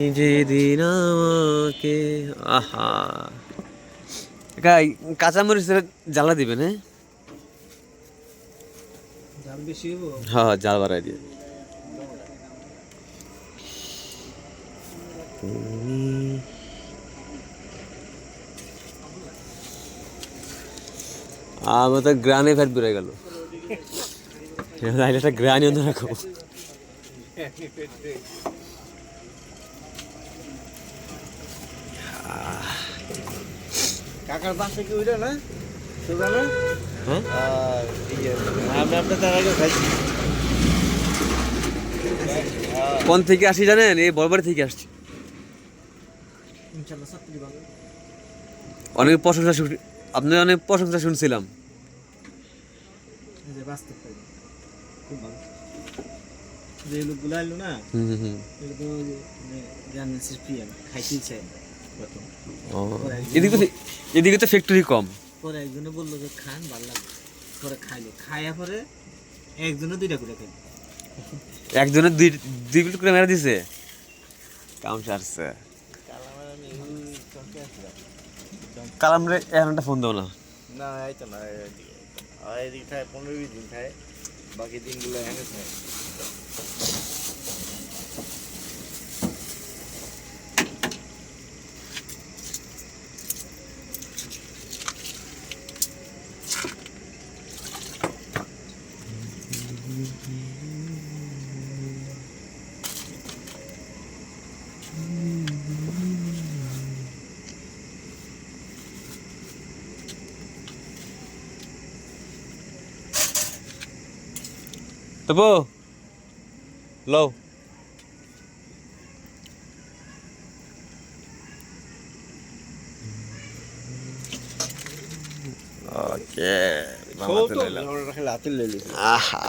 যেদিন আমাকে আহা কাঁচামরিচের জ্বালা দিবেন, হ্যাঁ জাল বেশি হইব। হ্যাঁ জাল বাড়াই দিয়ে। আমার তো গ্রানে ফ্যাট বেড়ে গেল, একটা গ্রানি অন্য রাখো। কাকার পাশে কি ওইটা না সুগা না? হ্যাঁ আর আমি আপনার তার আগে খাইছি। কোন থেকে আসি জানেন? এই বরবাড়ি থেকে আসছি। ইনশাআল্লাহ সত্যি ভালো। অনেক প্রশংসা আপনার অনেক প্রশংসা শুনছিলাম। এই যে বাস্তব পাই খুব ভালো। যে লোকগুলো আইলো না এগুলো জানেন প্রিয় খাইতেই চাই প্রথম। এদিকে তো ফ্যাক্টরি কম। পরে একজনে বললো যে খান ভালো লাগে, পরে খাইলো, খাইয়া পরে একজনে দুইটা করে খাইলো। একজনের দুই প্লেট করে মেরে দিছে, কাম সারছে। কালামরে এখন একটা ফোন দাও না। না এই তো না, এদিকে খায় 15-20 দিন খায়, বাকি দিনগুলো এখানে খায়। তবু লও ওকে লাতিল লেলি আহা